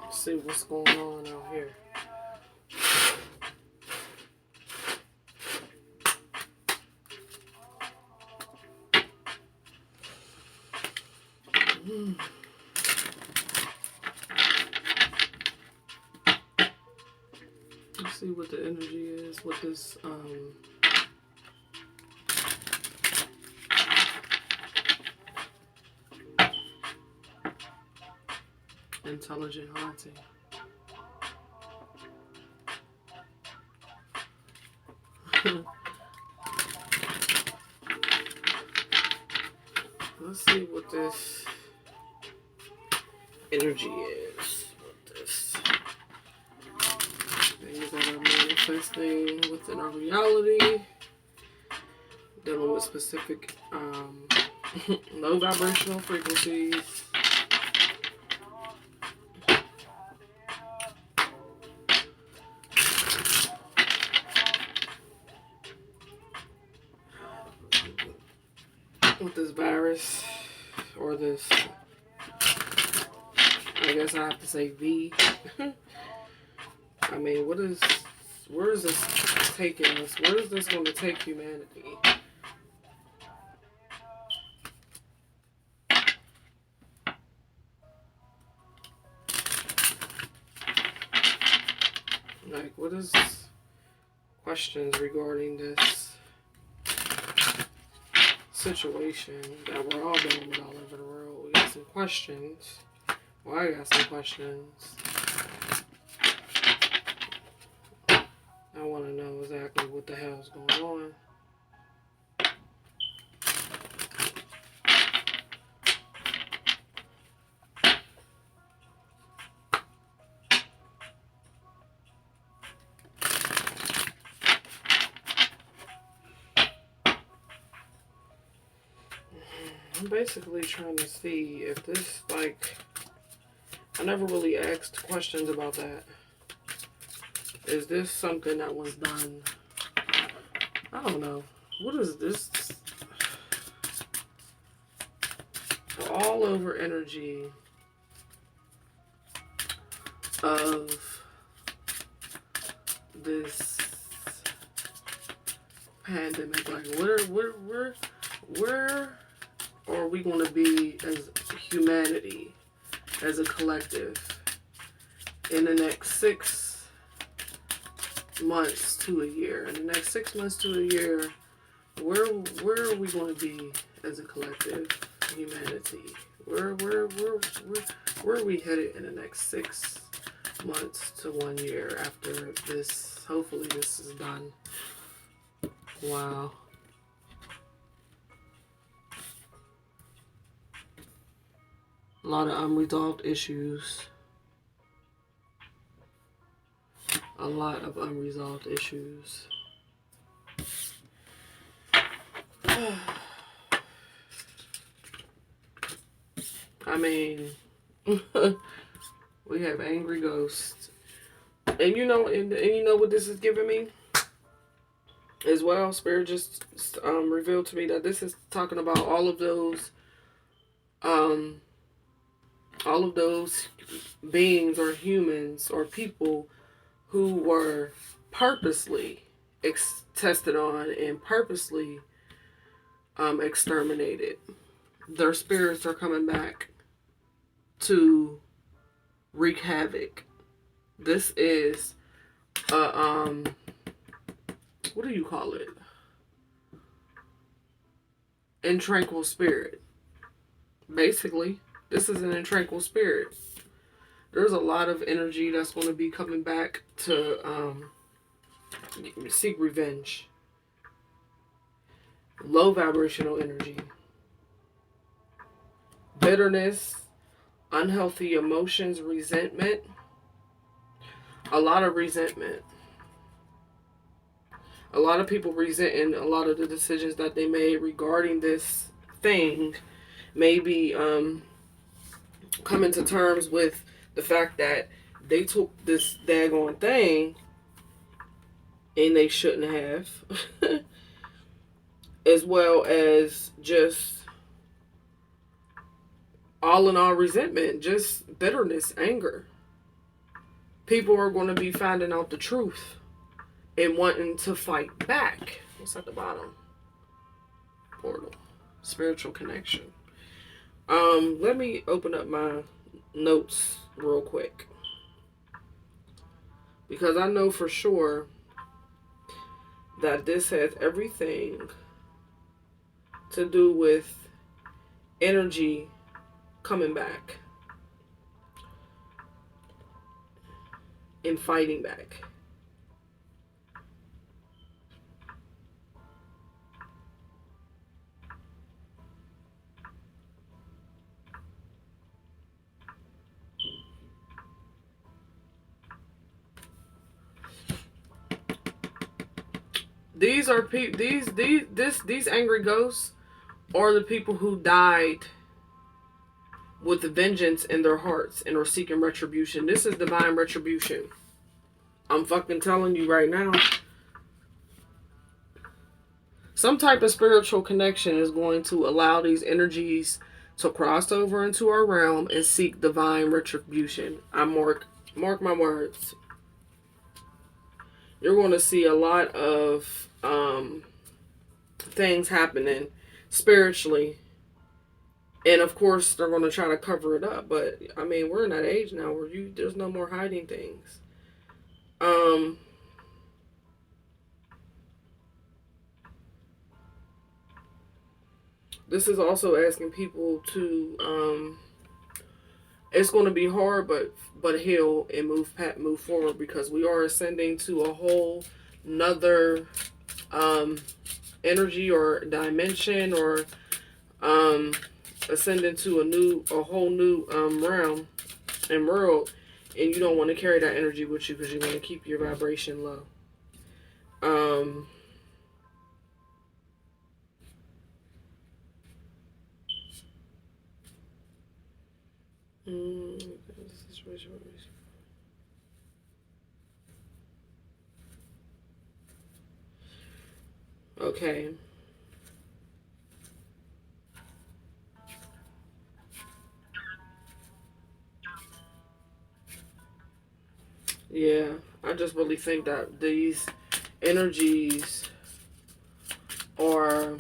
Let's see what's going on out here. Let's see what the energy is with this intelligent haunting. Let's see what this energy is with this. Things that are manifesting within our reality, dealing with specific low vibrational frequencies. With this virus, or this, I guess I have to say V. I mean, where is this taking us? Where is this going to take humanity? Like, what is questions regarding this situation that we're all dealing with all over the world? We got some questions. Well, I got some questions. I want to know exactly what the hell's going on. I'm basically trying to see if this, like, I never really asked questions about that. Is this something that was done? I don't know. What is this? All over energy of this pandemic. Like, where are we going to be as humanity, as a collective, in the next 6 months to a year? In the next 6 months to a year, where are we going to be as a collective humanity? Where are we headed in the next 6 months to 1 year after this? Hopefully this is done. Wow. A lot of unresolved issues. A lot of unresolved issues. I mean, we have angry ghosts. And you know, and you know what this is giving me? As well, Spirit just revealed to me that this is talking about all of those beings or humans or people who were purposely tested on and purposely exterminated. Their spirits are coming back to wreak havoc. This is what do you call it? Intranquil spirit. Basically, this is an intranquil spirit. There's a lot of energy that's going to be coming back to seek revenge. Low vibrational energy. Bitterness, unhealthy emotions, resentment. A lot of resentment. A lot of people resenting a lot of the decisions that they made regarding this thing. Maybe coming to terms with the fact that they took this daggone thing and they shouldn't have. as well as just all in all resentment, just bitterness, anger. People are going to be finding out the truth and wanting to fight back. What's at the bottom? Portal. Spiritual connection. Let me open up my notes real quick. Because I know for sure that this has everything to do with energy coming back and fighting back. These are these angry ghosts are the people who died with vengeance in their hearts and are seeking retribution. This is divine retribution. I'm fucking telling you right now. Some type of spiritual connection is going to allow these energies to cross over into our realm and seek divine retribution. I mark my words. You're going to see a lot of things happening spiritually, and of course they're going to try to cover it up. But I mean, we're in that age now where there's no more hiding things. This is also asking people to. It's going to be hard, but heal and move forward, because we are ascending to a whole nother energy or dimension, or ascending to a whole new realm and world, and you don't want to carry that energy with you because you want to keep your vibration low. Okay. Yeah, I just really think that these energies are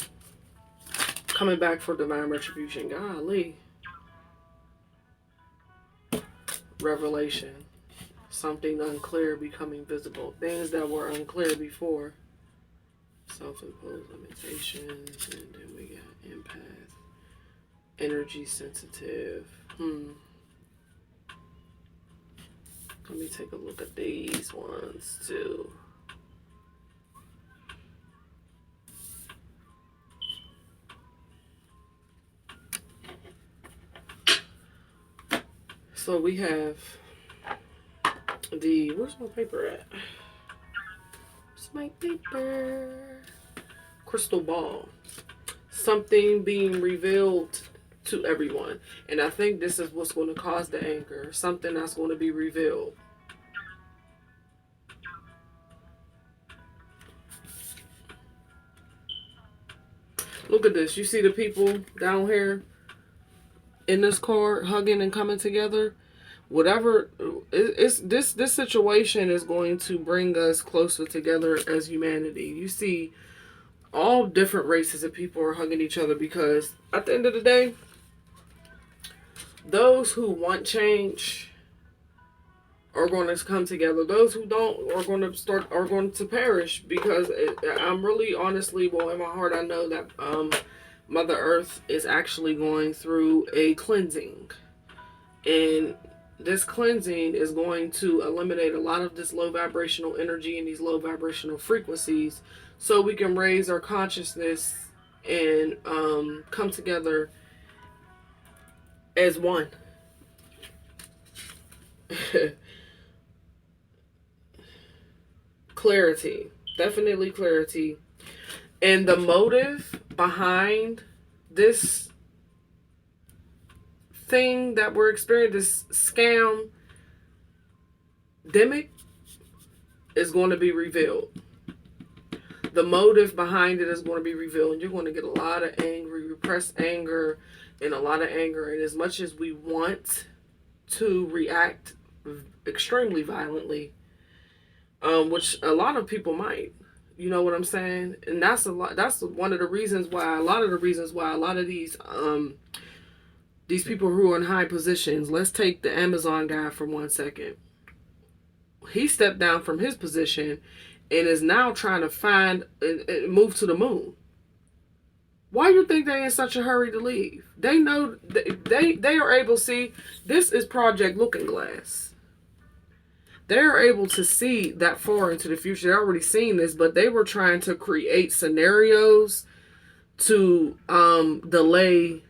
coming back for divine retribution. Golly. Revelation. Something unclear becoming visible. Things that were unclear before. Self-imposed limitations. And then we got empath. Energy sensitive. Let me take a look at these ones too. So we have where's my paper at? Where's my paper? Crystal ball. Something being revealed to everyone. And I think this is what's going to cause the anger. Something that's going to be revealed. Look at this. You see the people down here in this car hugging and coming together? Whatever, this situation is going to bring us closer together as humanity. You see all different races of people are hugging each other, because at the end of the day, those who want change are going to come together. Those who don't are going to perish, because I'm really honestly, well, in my heart, I know that Mother Earth is actually going through a cleansing, and this cleansing is going to eliminate a lot of this low vibrational energy and these low vibrational frequencies, so we can raise our consciousness and come together as one. Clarity. Definitely clarity. And the motive behind this thing that we're experiencing, this scam demic, is going to be revealed. The motive behind it is going to be revealed, and you're going to get a lot of angry, repressed anger, and a lot of anger. And as much as we want to react extremely violently, which a lot of people might, you know what I'm saying? And that's a lot. That's one of the reasons why a lot of these people who are in high positions. Let's take the Amazon guy for 1 second. He stepped down from his position and is now trying to find and move to the moon. Why do you think they in such a hurry to leave? They know they are able to see. This is Project Looking Glass. They are able to see that far into the future. They're already seen this, but they were trying to create scenarios to delay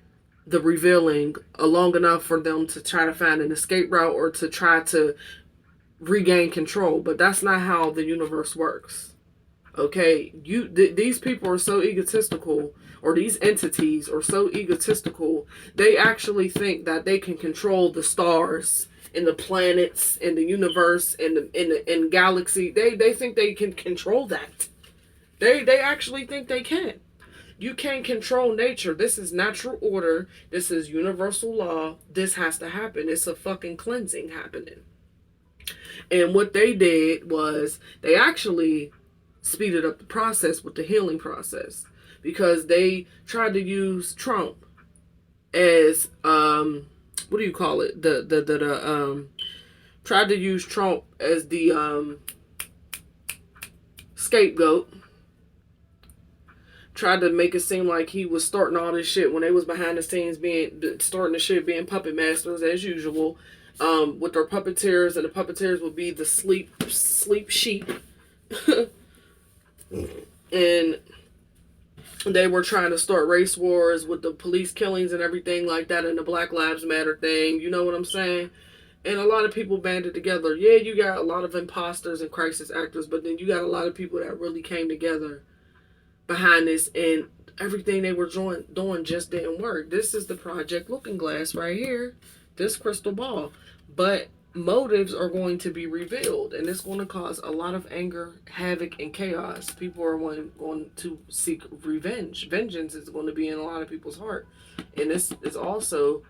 the revealing long enough for them to try to find an escape route or to try to regain control. But that's not how the universe works. Okay, these people are so egotistical, or these entities are so egotistical, they actually think that they can control the stars and the planets and the universe and the galaxy. They think they can control that. They actually think they can. You can't control nature. This is natural order. This is universal law. This has to happen. It's a fucking cleansing happening. And what they did was they actually speeded up the process with the healing process, because they tried to use Trump as what do you call it? Tried to use Trump as the scapegoat. Tried to make it seem like he was starting all this shit when they was behind the scenes starting the shit, being puppet masters as usual, with their puppeteers, and the puppeteers would be the sleep sheep. And they were trying to start race wars with the police killings and everything like that, and the Black Lives Matter thing. You know what I'm saying? And a lot of people banded together. Yeah, you got a lot of imposters and crisis actors, but then you got a lot of people that really came together behind this, and everything they were doing just didn't work. This is the Project Looking Glass right here. This crystal ball. But motives are going to be revealed, and it's going to cause a lot of anger, havoc, and chaos. People are going to seek revenge. Vengeance is going to be in a lot of people's heart, and this is also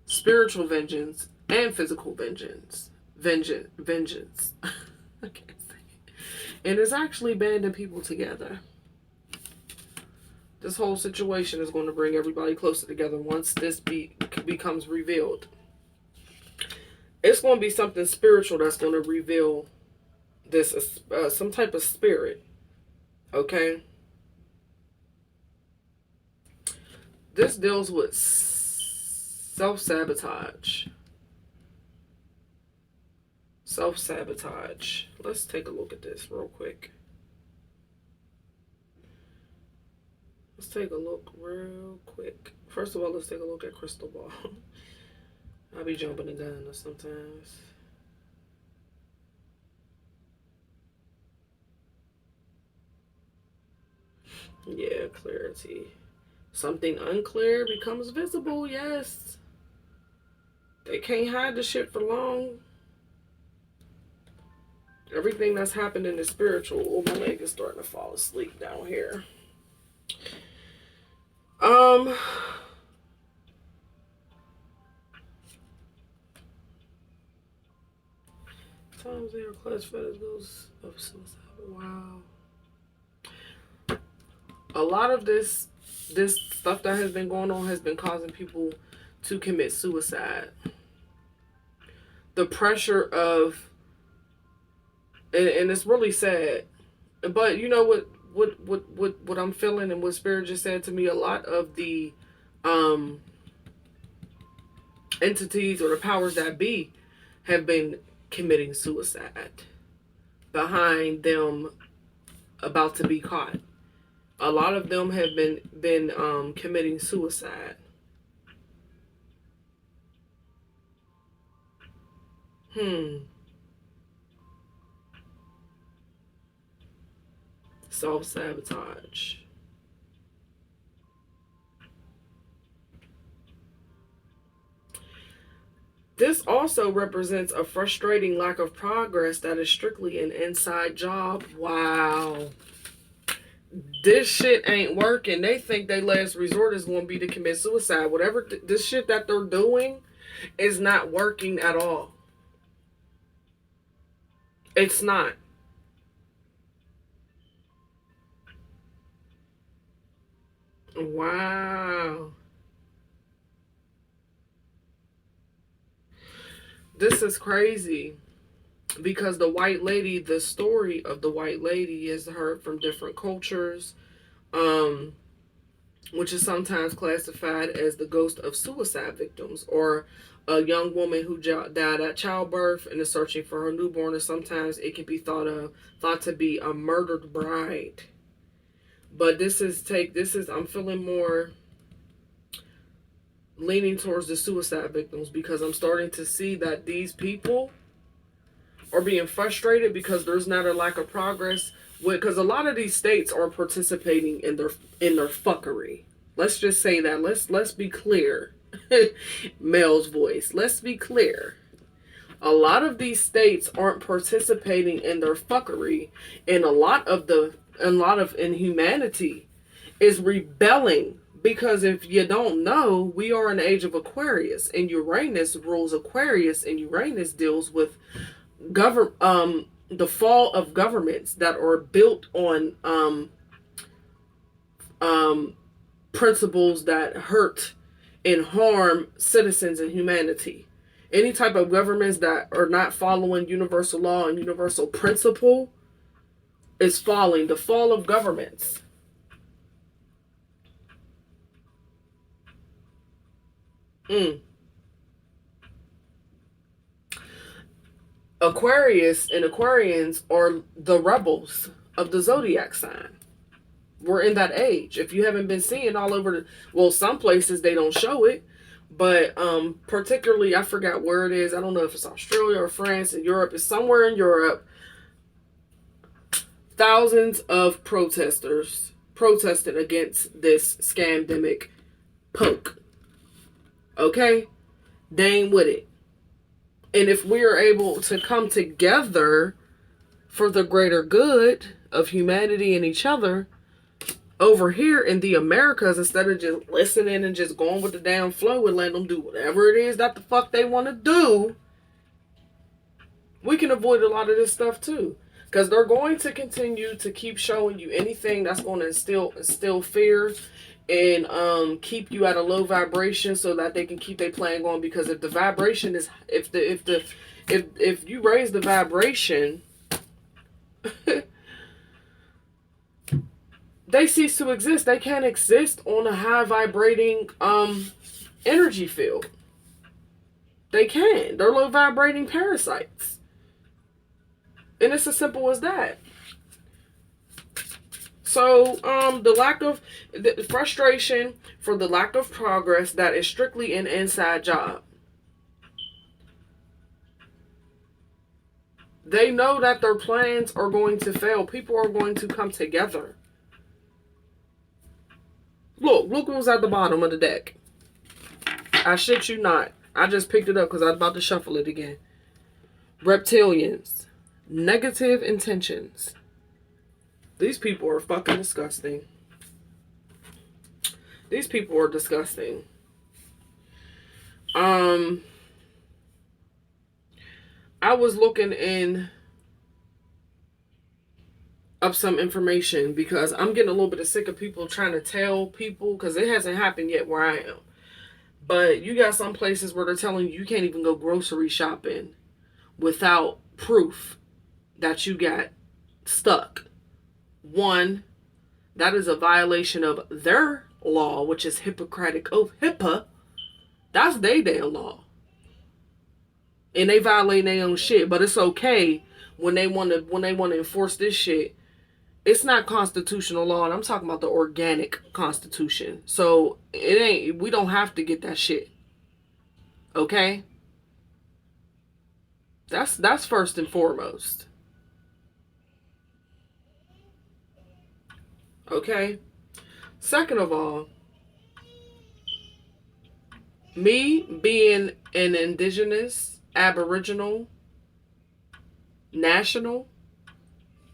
spiritual vengeance and physical vengeance. Vengeance. I can't say it. And it's actually banding people together. This whole situation is going to bring everybody closer together once this becomes revealed. It's going to be something spiritual that's going to reveal this, some type of spirit. Okay? This deals with self-sabotage. Self-sabotage. Let's take a look at this real quick. Let's take a look real quick. First of all, let's take a look at crystal ball. I'll be jumping the gun sometimes. Yeah, clarity. Something unclear becomes visible, yes. They can't hide the shit for long. Everything that's happened in the spiritual. Oh, my leg is starting to fall asleep down here. Times they are classified as those of suicide. Wow. A lot of this stuff that has been going on has been causing people to commit suicide. The pressure of, and it's really sad, but you know what I'm feeling and what Spirit just said to me, a lot of the entities or the powers that be have been committing suicide behind them about to be caught. A lot of them have been committing suicide. Self-sabotage. This also represents a frustrating lack of progress that is strictly an inside job. Wow. this shit ain't working. They think their last resort is going to be to commit suicide. Whatever this shit that they're doing is not working at all. It's not. Wow. This is crazy because the story of the white lady is heard from different cultures, um, which is sometimes classified as the ghost of suicide victims or a young woman who died at childbirth and is searching for her newborn, or sometimes it can be thought to be a murdered bride. But I'm feeling more leaning towards the suicide victims because I'm starting to see that these people are being frustrated because there's not a lack of progress because a lot of these states are participating in their fuckery. Let's just say that. Let's be clear. Male's voice. Let's be clear. A lot of these states aren't participating in their fuckery, and a lot of Humanity is rebelling because if you don't know, we are in the age of Aquarius, and Uranus rules Aquarius, and Uranus deals with the fall of governments that are built on principles that hurt and harm citizens and humanity. Any type of governments that are not following universal law and universal principle is falling. The fall of governments. Aquarius and Aquarians are the rebels of the zodiac sign. We're in that age. If you haven't been seeing all over some places they don't show it, but particularly I forgot where it is. I don't know if it's Australia or France and Europe. It's somewhere in Europe. Thousands of protesters protested against this scamdemic poke. Okay? They ain't with it. And if we are able to come together for the greater good of humanity and each other over here in the Americas, instead of just listening and just going with the damn flow and letting them do whatever it is that the fuck they want to do, we can avoid a lot of this stuff too. Because they're going to continue to keep showing you anything that's going to instill fear and keep you at a low vibration so that they can keep their plan going. Because if the vibration is if you raise the vibration, they cease to exist. They can't exist on a high vibrating energy field. They can. They're low vibrating parasites. And it's as simple as that. So, the frustration for the lack of progress, that is strictly an inside job. They know that their plans are going to fail. People are going to come together. Look who's at the bottom of the deck. I shit you not. I just picked it up because I was about to shuffle it again. Reptilians. Negative intentions. These people are fucking disgusting. These people are disgusting. I was looking up some information because I'm getting a little bit sick of people trying to tell people, because it hasn't happened yet where I am. But you got some places where they're telling you can't even go grocery shopping without proof that you got stuck. One, that is a violation of their law, which is Hippocratic Oath. HIPAA. That's their damn law. And they violate their own shit. But it's okay when they want to enforce this shit. It's not constitutional law, and I'm talking about the organic constitution. So we don't have to get that shit. Okay? That's first and foremost. Okay? Second of all, me being an indigenous, aboriginal, national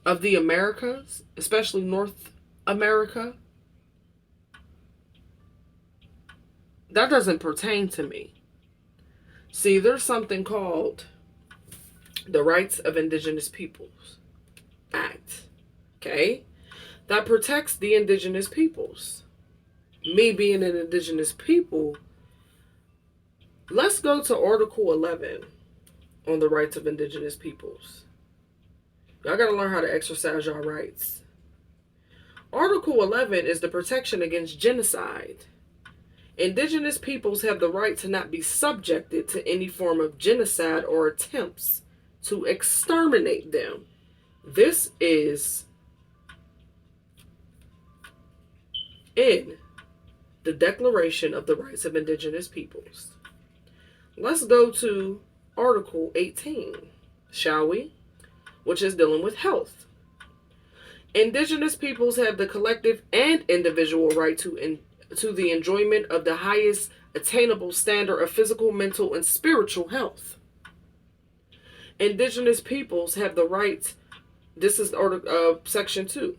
of the Americas, especially North America, that doesn't pertain to me. See, there's something called the Rights of Indigenous Peoples Act, okay? That protects the indigenous peoples. Me being an indigenous people, let's go to Article 11 on the rights of indigenous peoples. Y'all gotta learn how to exercise your rights. Article 11 is the protection against genocide. Indigenous peoples have the right to not be subjected to any form of genocide or attempts to exterminate them. This is in the Declaration of the Rights of Indigenous Peoples. Let's go to Article 18, shall we? Which is dealing with health. Indigenous peoples have the collective and individual right to the enjoyment of the highest attainable standard of physical, mental, and spiritual health. Indigenous peoples have the right, this is Section 2.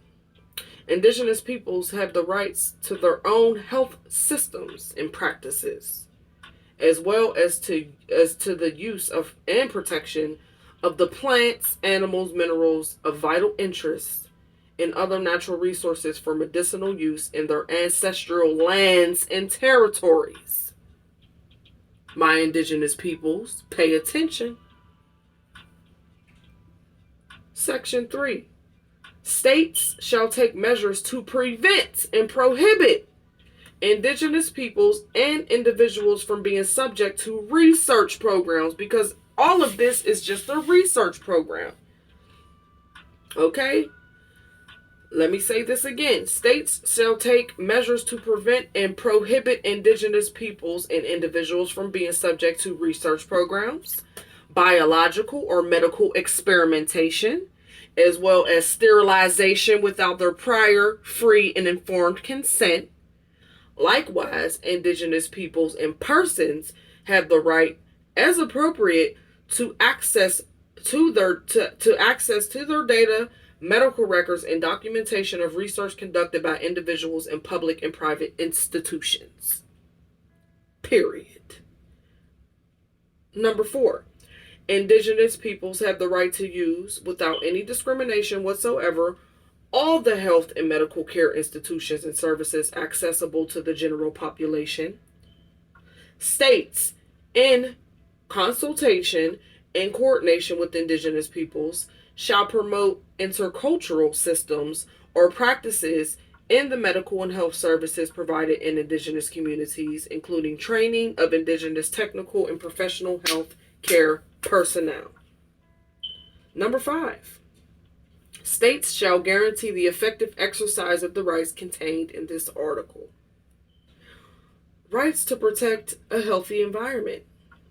Indigenous peoples have the rights to their own health systems and practices, as well as to the use of and protection of the plants, animals, minerals of vital interest, and other natural resources for medicinal use in their ancestral lands and territories. My indigenous peoples, pay attention. Section 3. States shall take measures to prevent and prohibit indigenous peoples and individuals from being subject to research programs, because all of this is just a research program. Okay? Let me say this again. States shall take measures to prevent and prohibit indigenous peoples and individuals from being subject to research programs, biological or medical experimentation, as well as sterilization without their prior, free, and informed consent. Likewise, indigenous peoples and persons have the right, as appropriate, to access to their data, medical records, and documentation of research conducted by individuals in public and private institutions. Period. Number 4. Indigenous peoples have the right to use, without any discrimination whatsoever, all the health and medical care institutions and services accessible to the general population. States, in consultation and coordination with indigenous peoples, shall promote intercultural systems or practices in the medical and health services provided in indigenous communities, including training of indigenous technical and professional health care personnel. Number 5. States shall guarantee the effective exercise of the rights contained in this article. Rights to protect a healthy environment,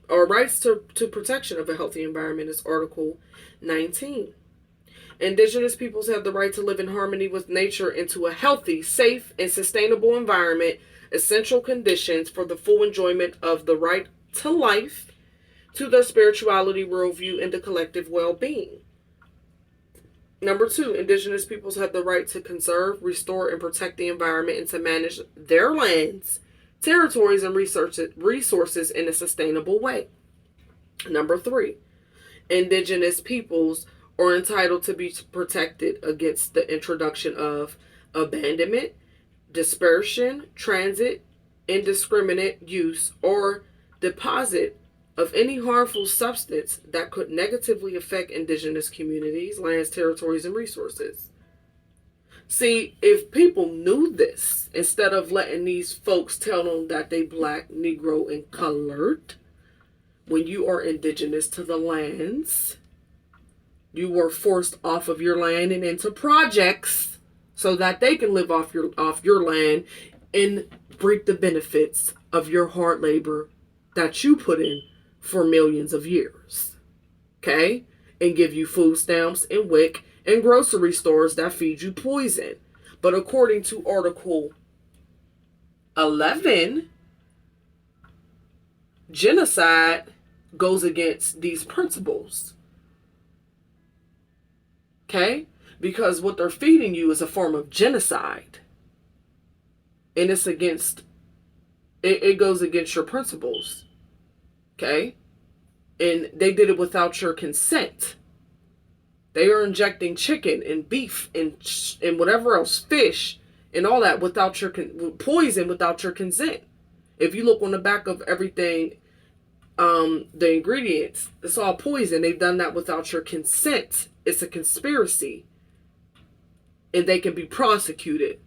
or rights to protection of a healthy environment, is Article 19. Indigenous peoples have the right to live in harmony with nature into a healthy, safe, and sustainable environment, essential conditions for the full enjoyment of the right to life, to their spirituality, worldview, and the collective well-being. Number 2, indigenous peoples have the right to conserve, restore, and protect the environment and to manage their lands, territories, and resources in a sustainable way. Number 3, indigenous peoples are entitled to be protected against the introduction of abandonment, dispersion, transit, indiscriminate use, or deposit of any harmful substance that could negatively affect indigenous communities, lands, territories, and resources. See, if people knew this, instead of letting these folks tell them that they black, Negro, and colored, when you are indigenous to the lands, you were forced off of your land and into projects so that they can live off your land and reap the benefits of your hard labor that you put in for millions of years. Okay? And give you food stamps and WIC and grocery stores that feed you poison. But according to Article 11, genocide goes against these principles. Okay? Because what they're feeding you is a form of genocide. And it's against, it goes against your principles. Okay? And they did it without your consent. They are injecting chicken and beef and whatever else, fish and all that without your poison without your consent. If you look on the back of everything, the ingredients, it's all poison. They've done that without your consent. It's a conspiracy. And they can be prosecuted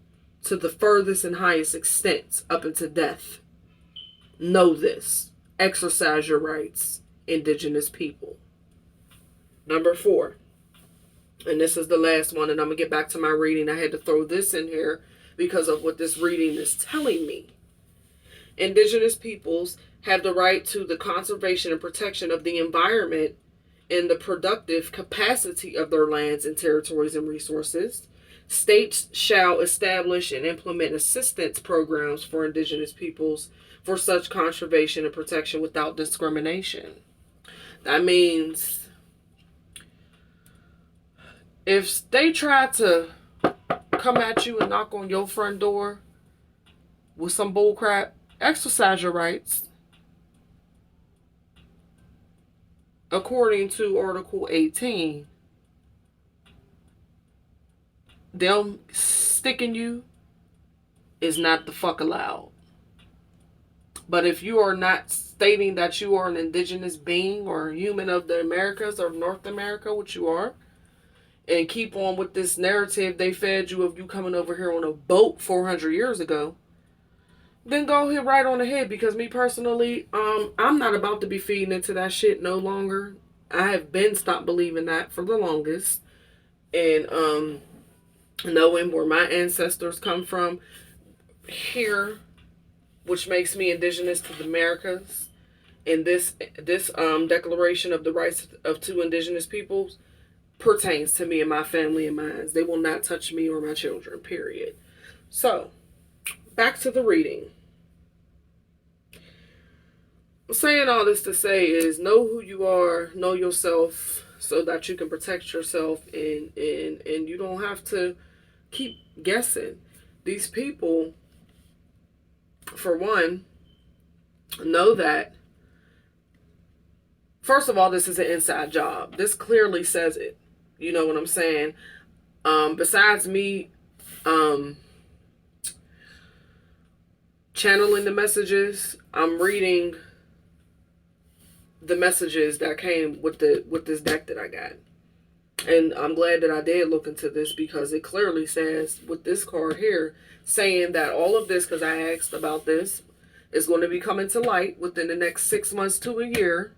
to the furthest and highest extent up into death. Know this. Exercise your rights, indigenous people. Number 4. And this is the last one, and I'm going to get back to my reading. I had to throw this in here because of what this reading is telling me. Indigenous peoples have the right to the conservation and protection of the environment and the productive capacity of their lands and territories and resources. States shall establish and implement assistance programs for indigenous peoples for such conservation and protection without discrimination. That means if they try to come at you and knock on your front door with some bullcrap, exercise your rights. According to Article 18, them sticking you is not the fuck allowed. But if you are not stating that you are an indigenous being or a human of the Americas or North America, which you are, and keep on with this narrative they fed you of you coming over here on a boat 400 years ago, then go hit right on the head. Because me personally, I'm not about to be feeding into that shit no longer. I have been stopped believing that for the longest. And knowing where my ancestors come from here, which makes me indigenous to the Americas, and this Declaration of the Rights of Two Indigenous Peoples pertains to me and my family and mine. They will not touch me or my children, period. So, back to the reading. Saying all this to say is know who you are, know yourself, so that you can protect yourself, and you don't have to keep guessing. These people, for one, know that, first of all, this is an inside job. This clearly says it. You know what I'm saying? Besides me channeling the messages, I'm reading the messages that came with this deck that I got. And I'm glad that I did look into this, because it clearly says with this card here, saying that all of this, because I asked about this, is going to be coming to light within the next 6 months to a year.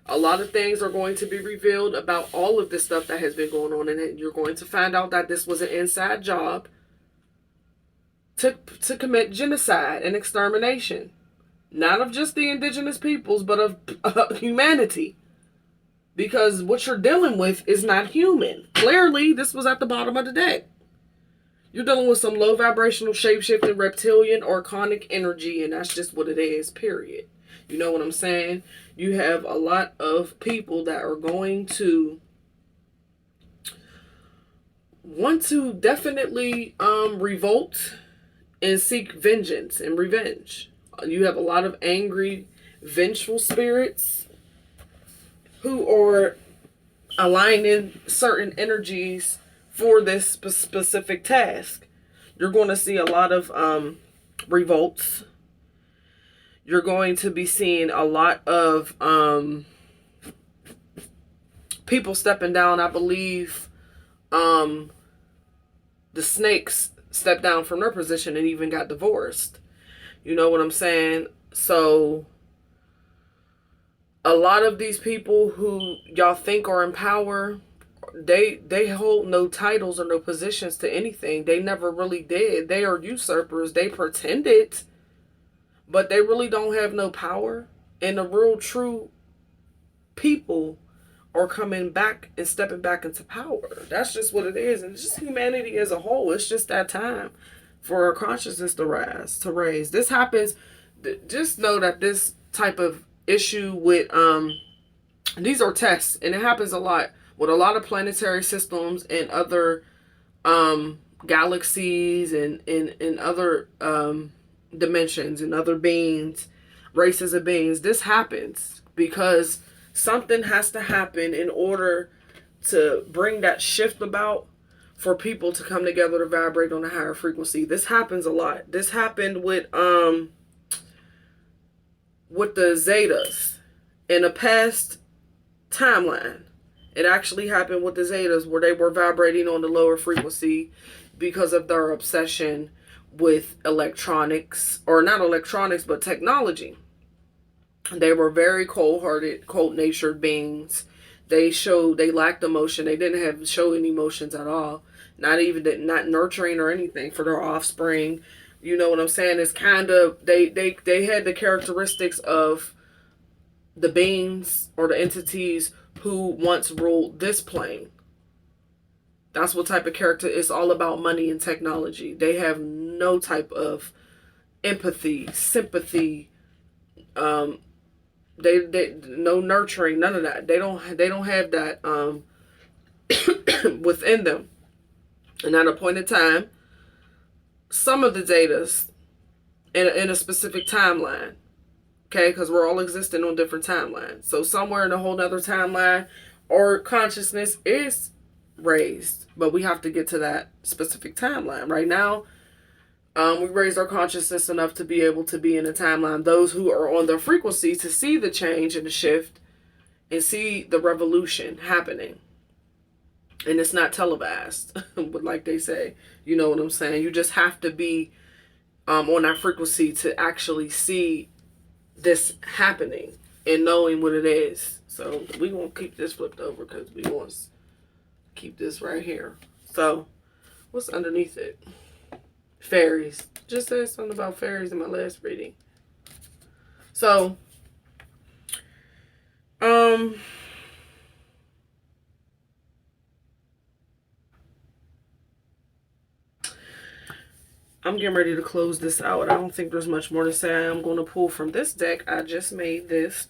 A lot of things are going to be revealed about all of this stuff that has been going on, and you're going to find out that this was an inside job to commit genocide and extermination. Not of just the indigenous peoples, but of humanity. Because what you're dealing with is not human. Clearly, this was at the bottom of the deck. You're dealing with some low vibrational, shape-shifting, reptilian, archonic energy, and that's just what it is, period. You know what I'm saying? You have a lot of people that are going to want to definitely revolt and seek vengeance and revenge. You have a lot of angry, vengeful spirits who are aligning certain energies for this specific task. You're going to see a lot of revolts. You're going to be seeing a lot of people stepping down. I believe the snakes stepped down from their position and even got divorced. You know what I'm saying? So a lot of these people who y'all think are in power, they hold no titles or no positions to anything. They never really did. They are usurpers. They pretended, but they really don't have no power. And the real true people are coming back and stepping back into power. That's just what it is. And it's just humanity as a whole. It's just that time for our consciousness to raise. This happens. Just know that this type of issue with these are tests, and it happens a lot with a lot of planetary systems and other galaxies and other dimensions and other beings, races of beings. This happens because something has to happen in order to bring that shift about, for people to come together to vibrate on a higher frequency. This happens a lot. This happened with the Zetas in a past timeline. It actually happened with the Zetas where they were vibrating on the lower frequency because of their obsession with electronics, or not electronics, but technology. They were very cold-hearted, cold-natured beings. They lacked emotion. They didn't show any emotions at all. Not nurturing or anything for their offspring. You know what I'm saying? It's kind of, they had the characteristics of the beings or the entities who once ruled this plane. That's what type of character. It's all about money and technology. They have no type of empathy, sympathy, they no nurturing, none of that. They don't have that within them. And at a point in time, some of the Zetas in a specific timeline, okay, because we're all existing on different timelines. So somewhere in a whole other timeline, our consciousness is raised, but we have to get to that specific timeline. Right now, we raised our consciousness enough to be able to be in a timeline. Those who are on the frequency to see the change and the shift and see the revolution happening. And it's not televised, but like they say, you know what I'm saying? You just have to be on that frequency to actually see this happening and knowing what it is. So we won't keep this flipped over because we want to keep this right here. So what's underneath it? Fairies. Just said something about fairies in my last reading. So, I'm getting ready to close this out. I don't think there's much more to say. I'm going to pull from this deck. I just made this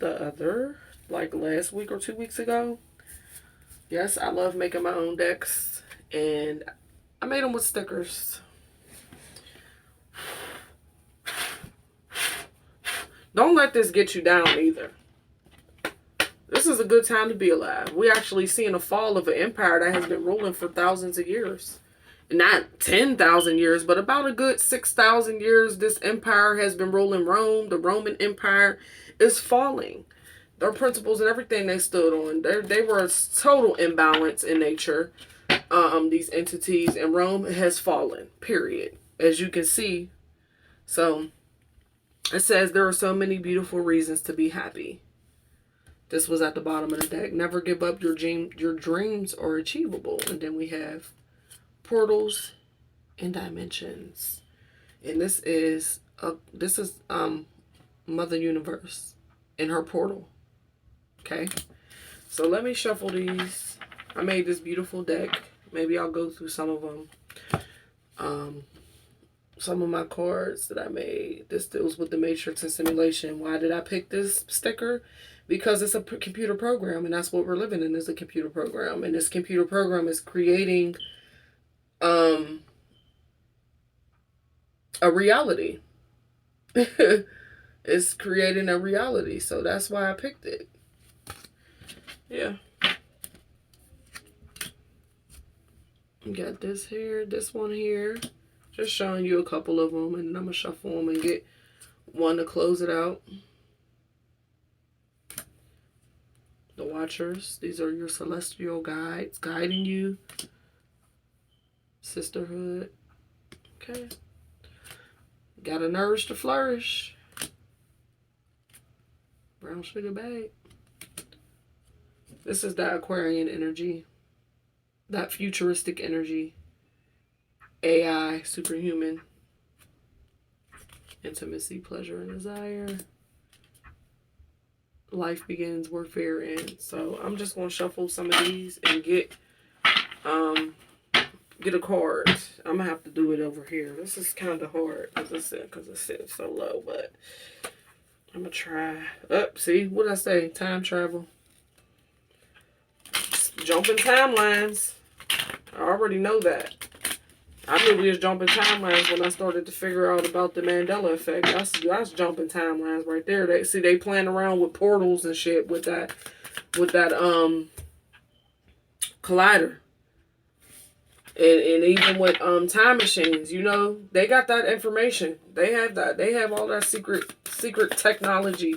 like last week or 2 weeks ago. Yes, I love making my own decks. And I made them with stickers. Don't let this get you down either. This is a good time to be alive. We're actually seeing a fall of an empire that has been ruling for thousands of years. Not 10,000 years, but about a good 6,000 years, this empire has been ruling Rome. The Roman Empire is falling. Their principles and everything they stood on, they were a total imbalance in nature, these entities, and Rome has fallen, period, as you can see. So, it says there are so many beautiful reasons to be happy. This was at the bottom of the deck. Never give up. Your dreams are achievable. And then we have portals and dimensions. And this is Mother Universe in her portal. Okay. So let me shuffle these. I made this beautiful deck. Maybe I'll go through some of them. Some of my cards that I made. This deals with the matrix and simulation. Why did I pick this sticker? Because it's a computer program, and that's what we're living in, is a computer program. And this computer program is creating a reality. It's creating a reality. So that's why I picked it. Yeah. You got this here, this one here. Just showing you a couple of them, and I'm going to shuffle them and get one to close it out. The Watchers. These are your celestial guides guiding you. Sisterhood. Okay. Gotta nourish to flourish. Brown sugar bag. This is that Aquarian energy. That futuristic energy. AI, superhuman. Intimacy, pleasure, and desire. Life begins, warfare ends. So I'm just gonna shuffle some of these and get a card. I'm gonna have to do it over here. This is kind of hard, as I said, because it's sitting so low. But I'm gonna try. See what I say? Time travel. Jumping timelines. I already know that. I knew we was jumping timelines when I started to figure out about the Mandela effect. That's jumping timelines right there. They playing around with portals and shit with that collider. And even with time machines, you know, they got that information. They have that. They have all that secret technology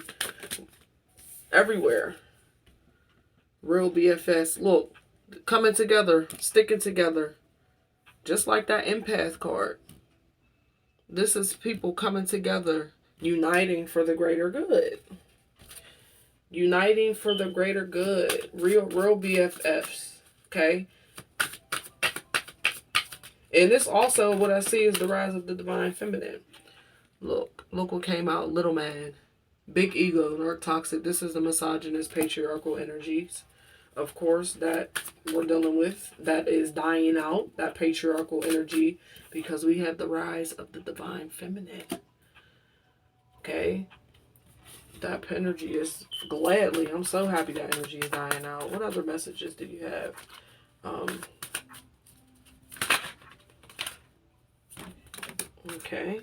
everywhere. Real BFS. Look, coming together, sticking together. Just like that empath card. This is people coming together, uniting for the greater good. Uniting for the greater good. Real BFFs. Okay? And this also, what I see is the rise of the divine feminine. Look what came out. Little man. Big ego, dark toxic. This is the misogynist patriarchal energies, of course, that we're dealing with. That is dying out, that patriarchal energy, because we have the rise of the divine feminine. Okay? That energy is gladly. I'm so happy that energy is dying out. What other messages do you have? Okay.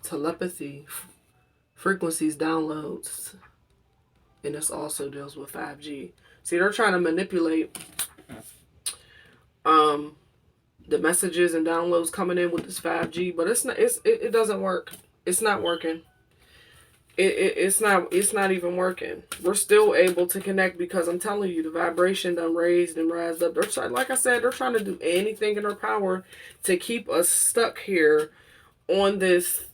Telepathy, frequencies, downloads. And this also deals with 5G. See, they're trying to manipulate the messages and downloads coming in with this 5G, but it doesn't work. It's not working. It's not even working. We're still able to connect because I'm telling you, the vibration done raised and rised up. They're trying, like I said, they're trying to do anything in their power to keep us stuck here on this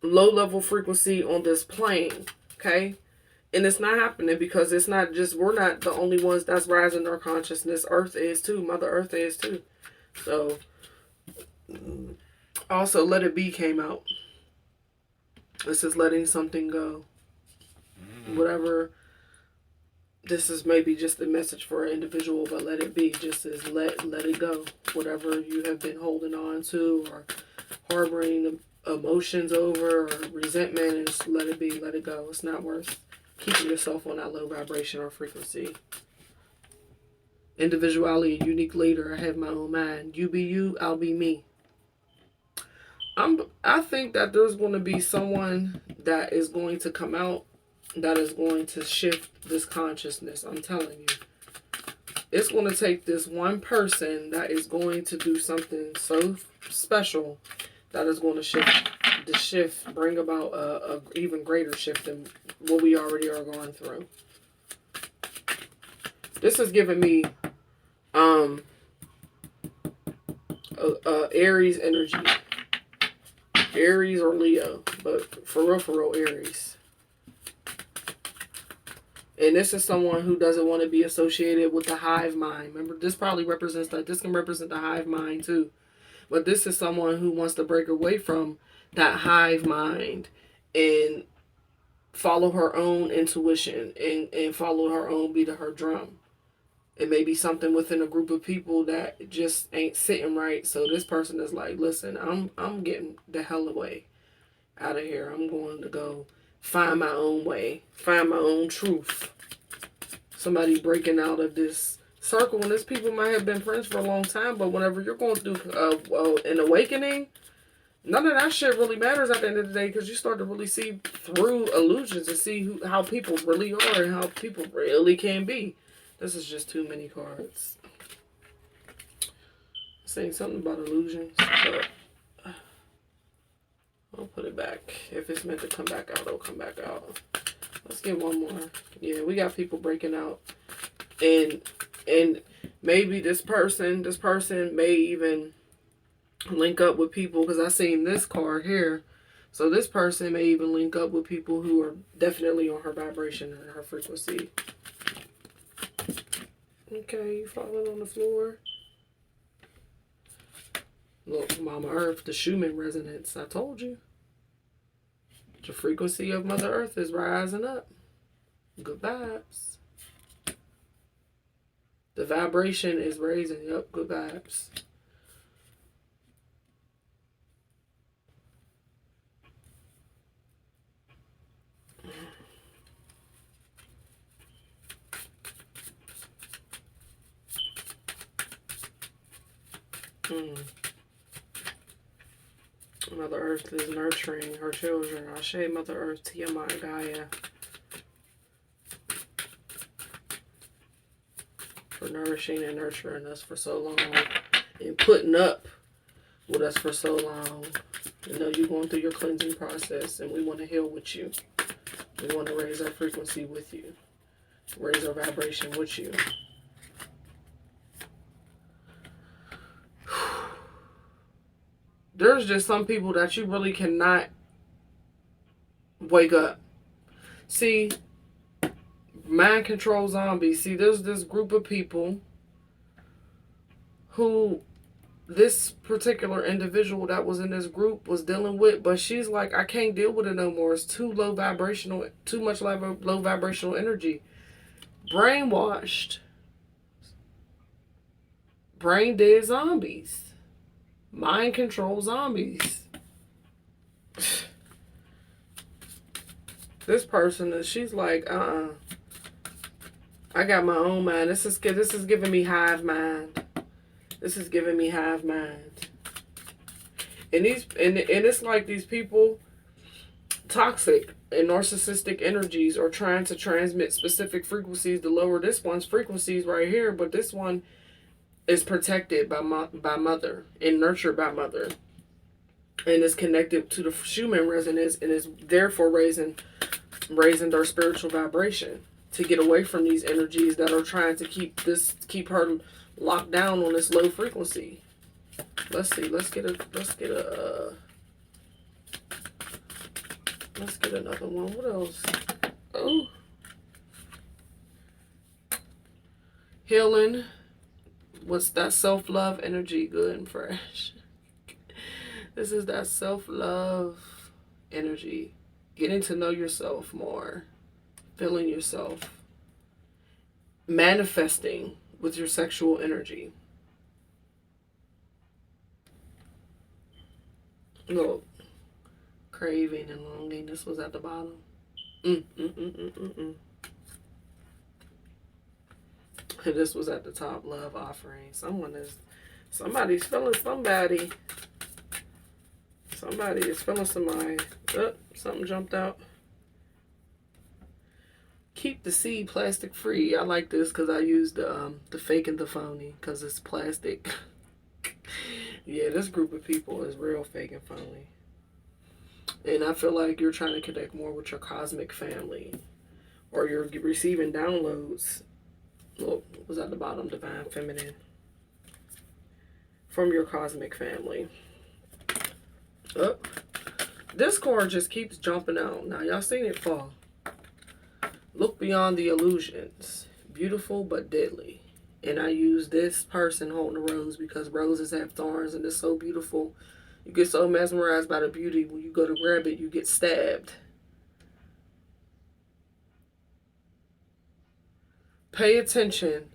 low level frequency, on this plane. Okay? And it's not happening because it's not just, we're not the only ones that's rising our consciousness. Earth is too. Mother Earth is too. So, also, Let It Be came out. This is letting something go. Whatever. This is maybe just a message for an individual, but let it be. Just as let it go. Whatever you have been holding on to or harboring emotions over or resentment, is let it be. Let it go. It's not worth keeping yourself on that low vibration or frequency. Individuality, a unique leader. I have my own mind. You be you, I'll be me. I think that there's going to be someone that is going to come out that is going to shift this consciousness. I'm telling you. It's going to take this one person that is going to do something so special that is going to shift, bring about a even greater shift than what we already are going through. This is giving me Aries energy. Aries or Leo, but for real, Aries. And this is someone who doesn't want to be associated with the hive mind. Remember, this probably represents that. This can represent the hive mind too. But this is someone who wants to break away from that hive mind and follow her own intuition and follow her own beat of her drum. It may be something within a group of people that just ain't sitting right. So this person is like, listen, I'm getting the hell away out of here. I'm going to go find my own way, find my own truth. Somebody breaking out of this circle. And these people might have been friends for a long time, but whenever you're going through an awakening, none of that shit really matters at the end of the day, because you start to really see through illusions and see how people really are and how people really can be. This is just too many cards. Saying something about illusions, but I'll put it back. If it's meant to come back out, it'll come back out. Let's get one more. Yeah, we got people breaking out. And maybe this person may even link up with people, because I seen this card here. So this person may even link up with people who are definitely on her vibration and her frequency. Okay, you falling on the floor. Look, Mama Earth, the Schumann resonance. I told you. The frequency of Mother Earth is rising up. Good vibes. The vibration is raising up. Good vibes. Mm. Mother Earth is nurturing her children. Ashe, Mother Earth, Tiamat, Gaia. For nourishing and nurturing us for so long. And putting up with us for so long. You know, you're going through your cleansing process, and we want to heal with you. We want to raise our frequency with you. Raise our vibration with you. There's just some people that you really cannot wake up. See, mind control zombies. See, there's this group of people who this particular individual that was in this group was dealing with, but she's like, I can't deal with it no more. It's too low vibrational, too much low vibrational energy. Brainwashed. Brain dead zombies. Mind control zombies. This person, she's like, I got my own mind. This is giving me hive mind. This is giving me hive mind. And it's like these people, toxic and narcissistic energies, are trying to transmit specific frequencies to lower this one's frequencies right here, but this one is protected by mother and nurtured by mother, and is connected to the Schumann resonance, and is therefore raising their spiritual vibration to get away from these energies that are trying to keep her locked down on this low frequency. Let's see. Let's get another one. What else? Oh, healing. What's that self-love energy? Good and fresh. This is that self-love energy. Getting to know yourself more. Feeling yourself. Manifesting with your sexual energy. Look. Craving and longing. This was at the bottom. This was at the top. Love offering. Somebody's feeling somebody. Somebody is feeling somebody. Oh, something jumped out. Keep the seed plastic free. I like this because I used the fake and the phony because it's plastic. Yeah, this group of people is real fake and phony. And I feel like you're trying to connect more with your cosmic family, or you're receiving downloads. Look, was at the bottom, divine feminine, from your cosmic family. Oh, this card just keeps jumping out. Now, y'all seen it fall. Look beyond the illusions. Beautiful but deadly. And I use this person holding a rose because roses have thorns, and it's so beautiful. You get so mesmerized by the beauty. When you go to grab it, you get stabbed. Pay attention,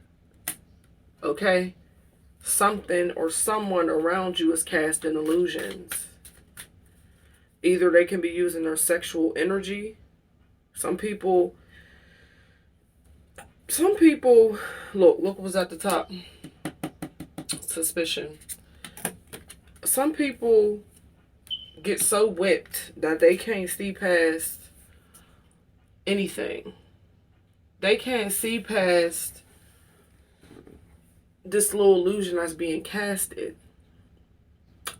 okay? Something or someone around you is casting illusions. Either they can be using their sexual energy. Some people, look what was at the top. Suspicion. Some people get so whipped that they can't see past anything. They can't see past this little illusion that's being casted.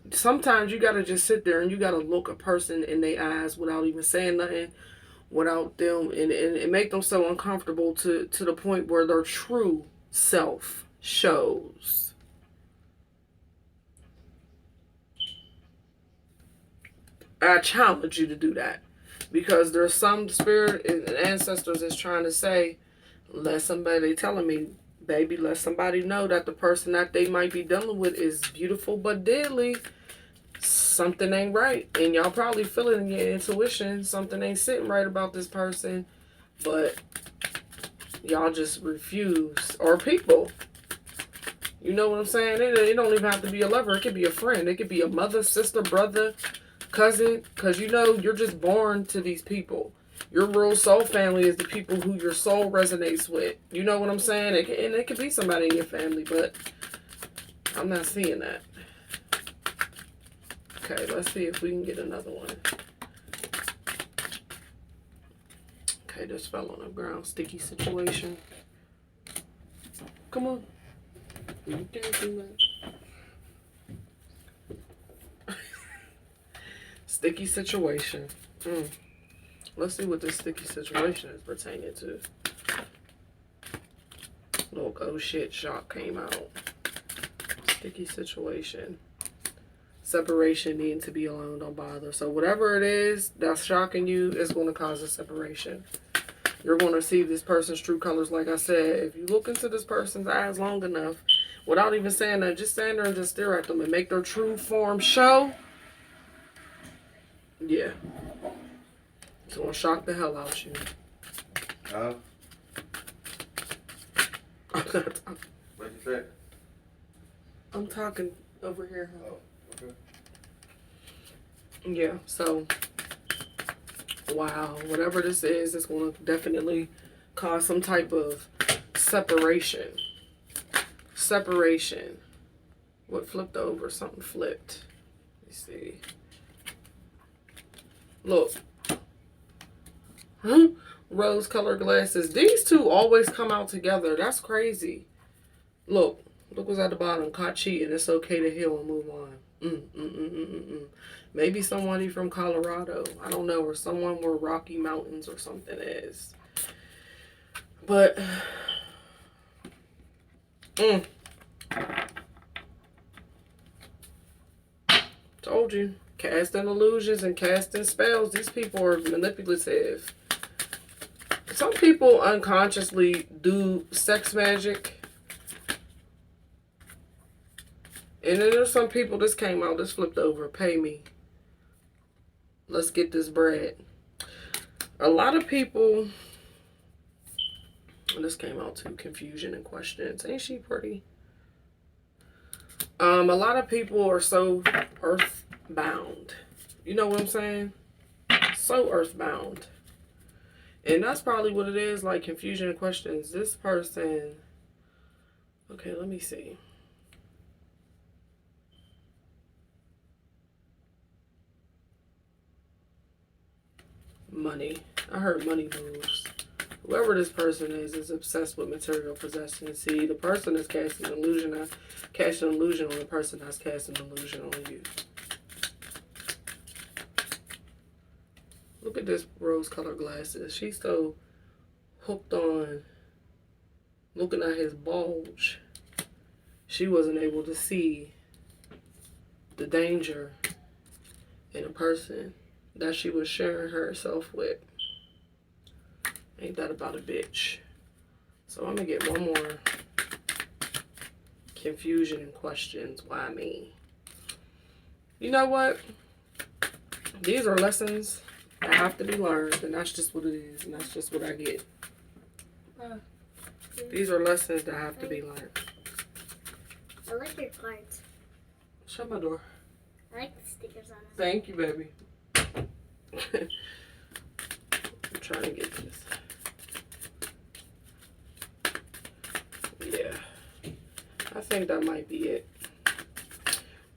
Sometimes you gotta just sit there and you gotta look a person in their eyes without even saying nothing, without them, and make them so uncomfortable to the point where their true self shows. I challenge you to do that. Because there's some spirit and ancestors that's trying to say, let somebody telling me, baby, let somebody know that the person that they might be dealing with is beautiful but deadly. Something ain't right. And y'all probably feel it in your intuition. Something ain't sitting right about this person. But y'all just refuse. Or people. You know what I'm saying? It don't even have to be a lover. It could be a friend. It could be a mother, sister, brother, cousin, because you know you're just born to these people. Your real soul family is the people who your soul resonates with. You know what I'm saying? It could be somebody in your family, but I'm not seeing that. Okay, let's see if we can get another one. Okay, this fell on the ground. Sticky situation. Come on. You can't do that. Sticky situation. Let's see what this sticky situation is pertaining to. Look, oh shit, shock came out. Sticky situation. Separation, needing to be alone, don't bother. So whatever it is that's shocking you is going to cause a separation. You're going to see this person's true colors. Like I said, if you look into this person's eyes long enough, without even saying that, just stand there and just stare at them and make their true form show. Yeah. It's going to shock the hell out you. What'd you say? I'm talking over here. Oh, okay. Yeah, so, wow, whatever this is, it's going to definitely cause some type of separation. Separation. What flipped over? Something flipped. Let me see. Look. Rose-colored glasses. These two always come out together. That's crazy. Look. Look what's at the bottom. Caught cheating. It's okay to heal and move on. Maybe somebody from Colorado. I don't know. Or someone where Rocky Mountains or something is. But... Told you. Casting illusions and casting spells. These people are manipulative. Some people unconsciously do sex magic. And then there's some people, this came out, this flipped over. Pay me. Let's get this bread. A lot of people, and this came out too, confusion and questions. Ain't she pretty? A lot of people are so earthbound. You know what I'm saying? So earthbound. And that's probably what it is, like confusion and questions. This person, okay, let me see. Money. I heard money moves. Whoever this person is obsessed with material possession. See, the person is casting an illusion. Casting an illusion on the person that's casting an illusion on you. Look at this rose-colored glasses. She's so hooked on looking at his bulge. She wasn't able to see the danger in a person that she was sharing herself with. Ain't that about a bitch? So I'm gonna get one more. Confusion and questions. Why me? You know what? These are lessons that have to be learned, and that's just what it is, and that's just what I get. These are lessons that have to be learned. I like your cards. Shut my door. I like the stickers on it. Thank you, baby. I'm trying to get this. Yeah. I think that might be it.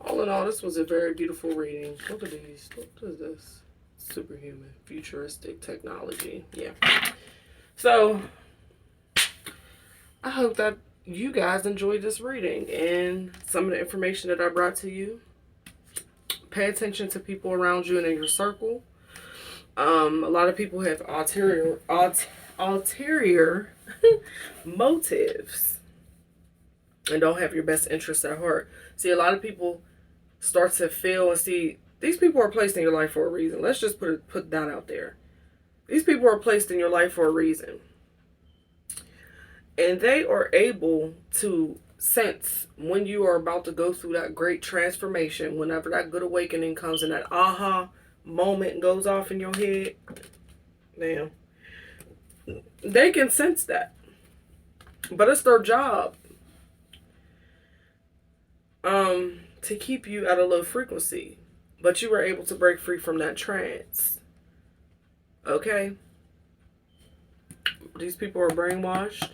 All in all, this was a very beautiful reading. Look at these. What is this? Superhuman. Futuristic technology. Yeah. So, I hope that you guys enjoyed this reading and some of the information that I brought to you. Pay attention to people around you and in your circle. A lot of people have ulterior motives and don't have your best interests at heart. See, a lot of people start to feel and see these people are placed in your life for a reason. Let's just put that out there. These people are placed in your life for a reason. And they are able to sense when you are about to go through that great transformation, whenever that good awakening comes and that aha moment goes off in your head. Damn. They can sense that. But it's their job to keep you at a low frequency. But you were able to break free from that trance. Okay? These people are brainwashed.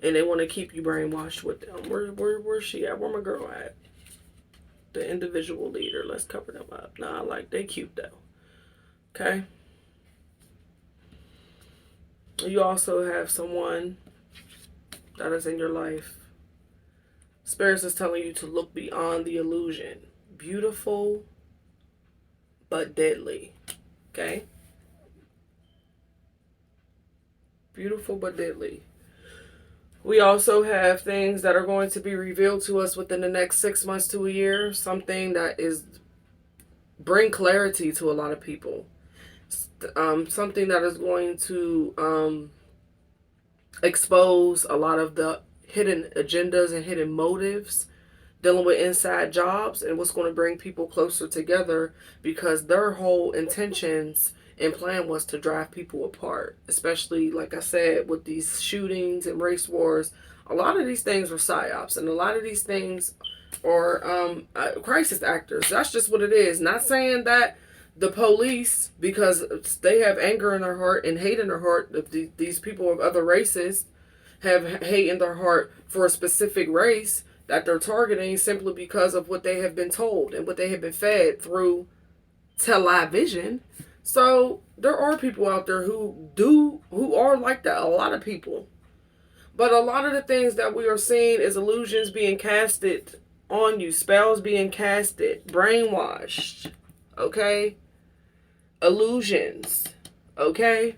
And they want to keep you brainwashed with them. Where's she at? Where my girl at? The individual leader. Let's cover them up. Nah, I like they cute though. Okay. You also have someone that is in your life. Spirits is telling you to look beyond the illusion. Beautiful, but deadly. Okay? Beautiful, but deadly. We also have things that are going to be revealed to us within the next 6 months to a year. Something that is bring clarity to a lot of people. Something that is going to expose a lot of the hidden agendas and hidden motives dealing with inside jobs, and what's going to bring people closer together, because their whole intentions and plan was to drive people apart, especially, like I said, with these shootings and race wars. A lot of these things are psyops, and a lot of these things are crisis actors. That's just what it is. Not saying that the police, because they have anger in their heart and hate in their heart, these people of other races have hate in their heart for a specific race that they're targeting simply because of what they have been told and what they have been fed through television. So there are people out there who are like that. A lot of people. But a lot of the things that we are seeing is illusions being casted on you, spells being casted, brainwashed. Okay? Illusions. Okay?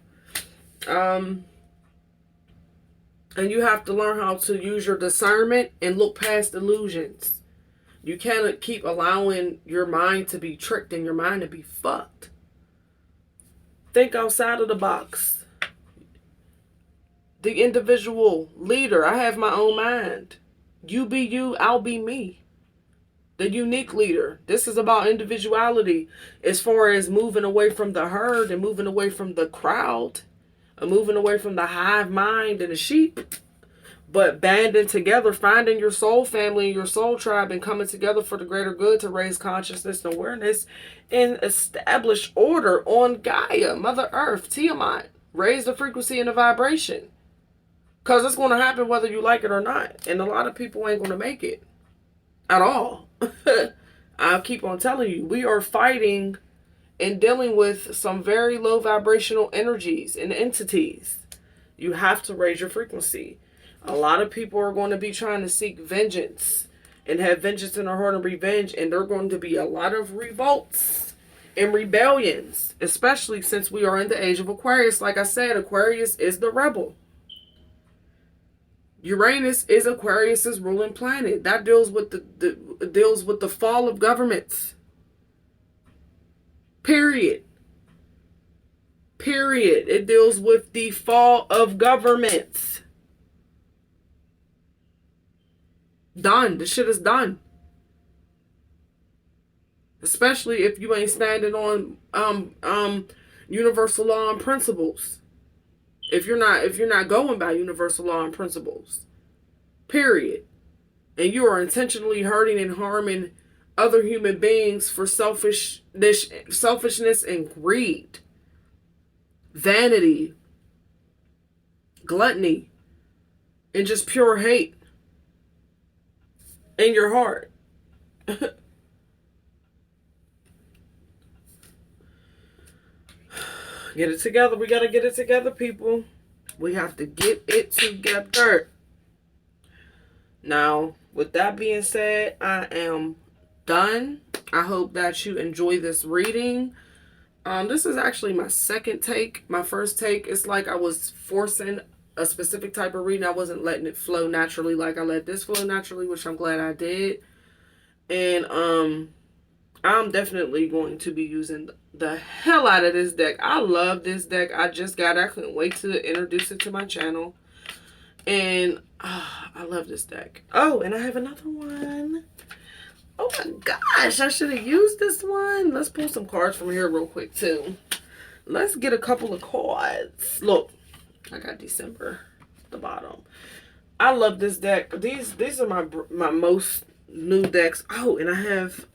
And you have to learn how to use your discernment and look past illusions. You cannot keep allowing your mind to be tricked and your mind to be fucked. Think outside of the box. The individual leader. I have my own mind. You be you, I'll be me. The unique leader. This is about individuality as far as moving away from the herd and moving away from the crowd. Moving away from the hive mind and the sheep, but banding together, finding your soul family and your soul tribe, and coming together for the greater good to raise consciousness and awareness and establish order on Gaia, Mother Earth, Tiamat. Raise the frequency and the vibration, because it's going to happen whether you like it or not, and a lot of people ain't going to make it at all. I'll keep on telling you, we are fighting and dealing with some very low vibrational energies and entities. You have to raise your frequency. A lot of people are going to be trying to seek vengeance and have vengeance in their heart and revenge, and there are going to be a lot of revolts and rebellions, especially since we are in the age of Aquarius. Like I said, Aquarius is the rebel. Uranus is Aquarius's ruling planet. That deals with the fall of governments. Period. It deals with the fall of governments. Done. The shit is done. Especially if you ain't standing on universal law and principles. If you're not going by universal law and principles. Period. And you are intentionally hurting and harming other human beings for selfishness and greed, vanity, gluttony, and just pure hate in your heart. Get it together. We got to get it together, people. We have to get it together. Now, with that being said, I am done. I hope that you enjoy this reading. This is actually my second take. My first take, it's like I was forcing a specific type of reading. I wasn't letting it flow naturally like I let this flow naturally, which I'm glad I did. And I'm definitely going to be using the hell out of this deck. I love this deck. I couldn't wait to introduce it to my channel. And I love this deck. Oh, and I have another one. Oh my gosh, I should have used this one. Let's pull some cards from here real quick too. Let's get a couple of cards. Look, I got December at the bottom. I love this deck. These are my most new decks. Oh, and I have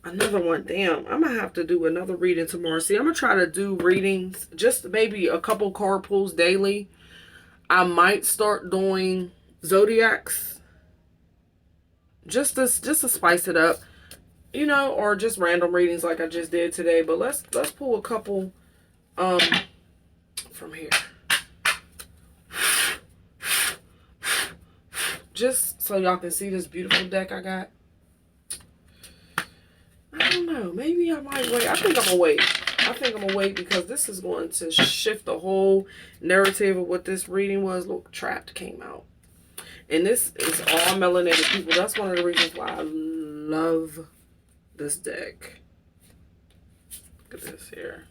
another one. Damn, I'm gonna have to do another reading tomorrow. See, I'm gonna try to do readings, just maybe a couple card pulls daily. I might start doing zodiacs just to spice it up. you know, or just random readings like I just did today. But let's pull a couple from here. Just so y'all can see this beautiful deck I got. I don't know. Maybe I might wait. I think I'm going to wait because this is going to shift the whole narrative of what this reading was. Look, Trapped came out. And this is all melanated people. That's one of the reasons why I love this deck. Look at this here.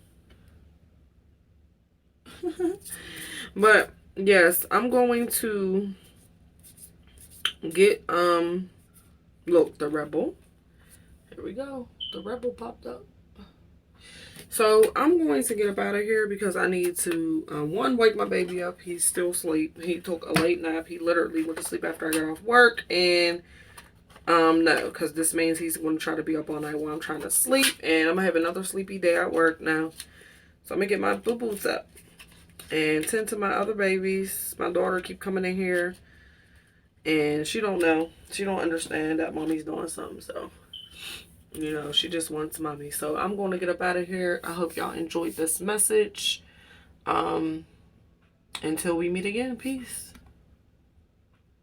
But, yes, I'm going to get, look, the Rebel. Here we go. The Rebel popped up. So I'm going to get up out of here because I need to, one, wake my baby up. He's still asleep. He took a late nap. He literally went to sleep after I got off work. And, no, because this means he's going to try to be up all night while I'm trying to sleep. And I'm going to have another sleepy day at work now. So I'm going to get my boo-boos up and tend to my other babies. My daughter keep coming in here. And she don't know. She don't understand that mommy's doing something, so... You know, she just wants mommy. So I'm going to get up out of here. I hope y'all enjoyed this message. Until we meet again, peace.